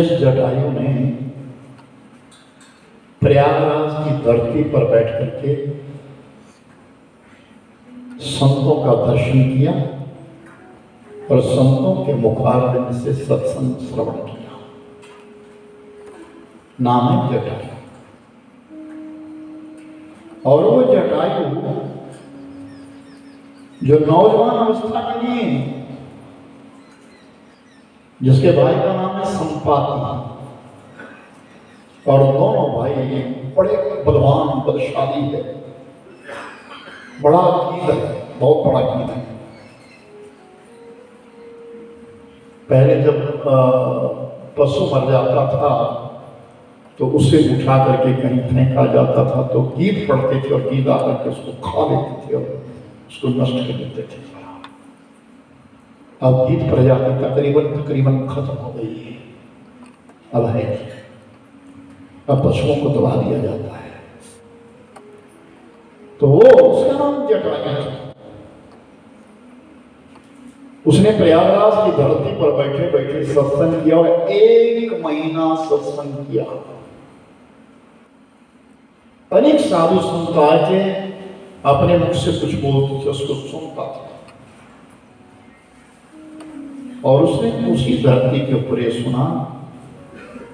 जिस जटायु ने प्रयागराज की धरती पर बैठ करके संतों का दर्शन किया और संतों के मुखारविंद से सत्संग श्रवण किया, नाम है जटायु। और वो जटायु जो नौजवान अवस्था में नहीं है, जिसके भाई का नाम है संपाति, और दोनों भाई बड़े बलवान बलशाली है, बड़ा कीद है, बहुत बड़ा कीद है। पहले जब पशु मर जाता था तो उसे उठा करके कहीं फेंका जाता था, तो कीद पड़ते थे और कीद आकर के उसको खा लेते थे और उसको नष्ट कर देते थे। अब कीद प्रजाति तकरीबन खत्म हो गई है, अब है, अब पशुओं को दबा दिया जाता है। तो वो उसका नाम जटायु था। उसने प्रयागराज की धरती पर बैठे बैठे सत्संग किया और 1 महीना सत्संग किया। अनेक साधु संत आए थे, अपने मुख से कुछ बोलते थे, उसको सुनता था। और उसने उसी धरती के ऊपर ये सुना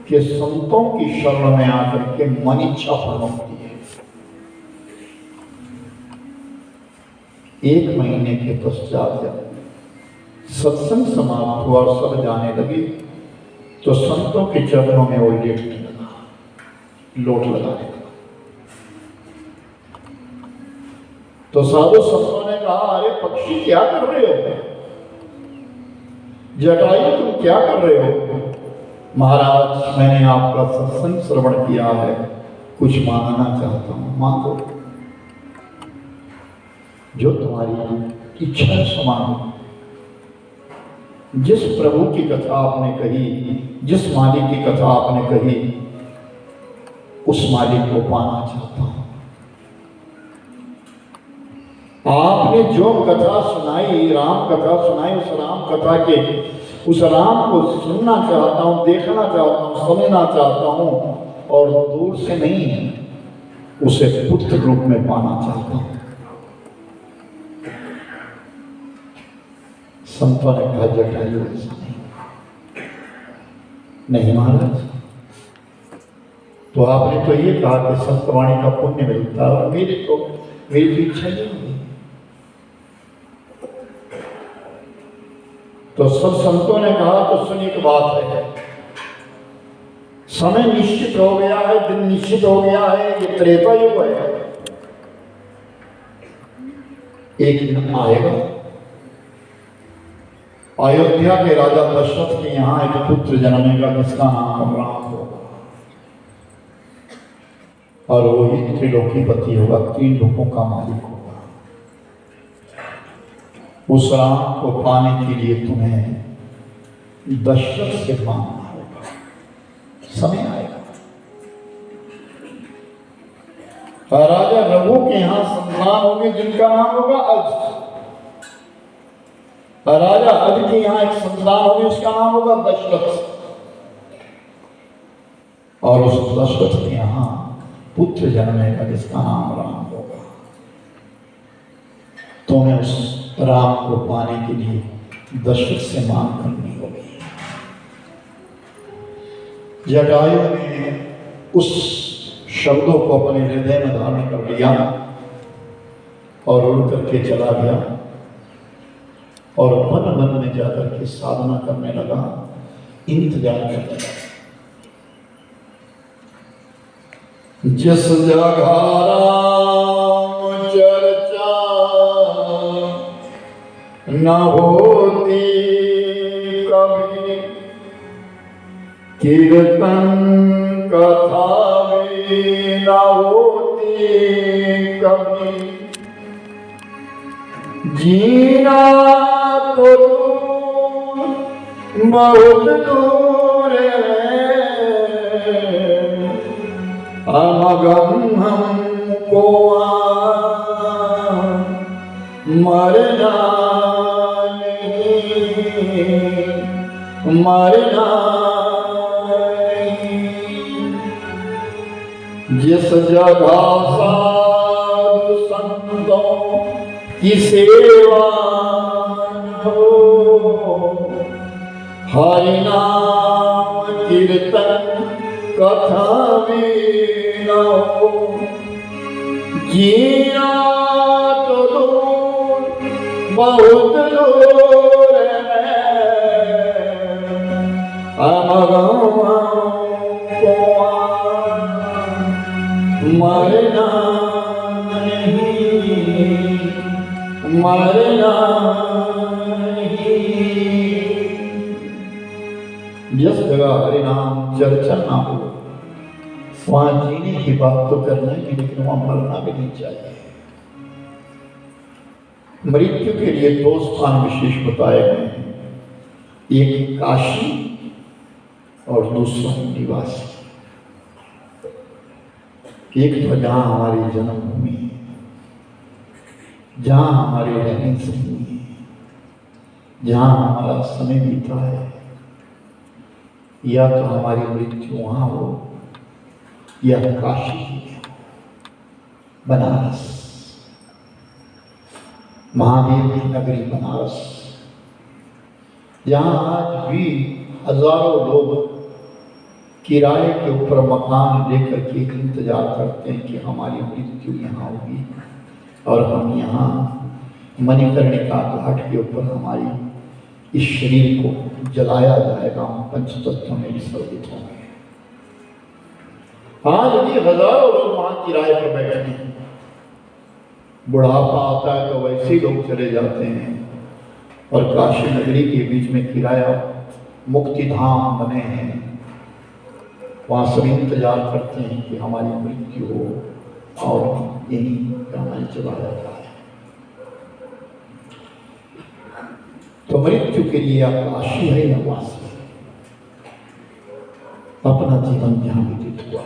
कि संतों की शरण में आकर के मन इच्छा पूर्ण होती है। 1 महीने के पश्चात जब सत्संग समाप्त हुआ और सब जाने लगे, तो संतों के चरणों में वो लेटने लगा, लोट लगाने लगा। तो साधु संतों ने कहा, अरे पक्षी क्या कर रहे हो? जटायु तुम क्या कर रहे हो? महाराज मैंने आपका सत्संग श्रवण किया है, कुछ मांगना चाहता हूं, मांगो, जो तुम्हारी इच्छा है सो मांगो। जिस प्रभु की कथा आपने कही, जिस मालिक की कथा आपने कही, उस मालिक को पाना चाहता हूं। आपने जो कथा सुनाई, राम कथा सुनाई, उस राम को सुनना चाहता हूं, देखना चाहता हूं, समझना चाहता हूं, और दूर से नहीं, उसे पुत्र रूप में पाना चाहता हूं। संतों ने कहा, जटायु ऐसा नहीं महाराज, तो आपने तो ये कहा कि संतवाणी का पुण्य मिलता है, और मेरी तो इच्छा नहीं हुई। तो सब संतों ने कहा, तो सुनिए एक बात है, समय निश्चित हो गया है, दिन निश्चित हो गया है, ये त्रेता युग है। एक दिन आएगा, अयोध्या के राजा दशरथ के यहाँ एक पुत्र जन्मेगा जिसका नाम राम होगा, और वही त्रिलोकीपति होगा, 3 लोकों का मालिक होगा। उस राम को पाने के लिए तुम्हें दशरथ से मांगना होगा, समय आएगा। और राजा रघु के यहां संतान होंगे जिनका नाम होगा अज, और राजा अज के यहां एक संतान होगी, उसका नाम होगा दशरथ, और उस दशरथ के यहां पुत्र जन्मेगा जिसका नाम राम होगा। तुम्हें उस राम को पाने के लिए दशरथ से मांग करनी होगी। जटायु ने उस शब्दों को अपने हृदय में धारण कर लिया और उड़ करके चला गया, और मन में जाकर के साधना करने लगा, इंतजार करने लगा। जिस जगह राम चर्चा न होती कभी, कीर्तन कथा भी न होती कभी, जीना तो बहुत दूर है, अमगम हमको मरना नहीं, मरना जिस जगह साधु संतों की सेवा हो, हरि नाम कीर्तन कथा में न हो, जीना तो दूर बहुत दूर है, मरना नहीं, मरना नहीं। जिस जगह हरि नाम चर्चा ना हो वहां जीने की बात तो करना ही, लेकिन वहां मरना भी नहीं चाहिए। मृत्यु के लिए दो स्थान विशेष बताए गए हैं, एक काशी और दूसरा निवासी। एक तो जहां हमारी जन्मभूमि है, जहां हमारे रहने से हुई है, जहां हमारा समय बीता है, या तो हमारी मृत्यु वहां हो या काशी, बनारस, महावीर की नगरी बनारस, जहां आज भी हजारों लोग किराए के ऊपर मकान लेकर के इंतजार करते हैं कि हमारी मृत्यु यहाँ होगी और हम यहाँ मणिकर्णिका घाट के ऊपर हमारी इस शरीर को जलाया जाएगा, हम पंचतत्व में विसर्जित होंगे। आज भी हजारों लोग वहां किराए पर बैठे हैं। बुढ़ापा आता है तो वैसे ही लोग चले जाते हैं, और काशी नगरी के बीच में किराया मुक्ति धाम बने हैं, वहां सभी इंतजार करते हैं कि हमारी मृत्यु हो और यही हमें चलाया जाए। तो मृत्यु के लिए आप काशी है या वासी, अपना जीवन जहां व्यतीत हुआ।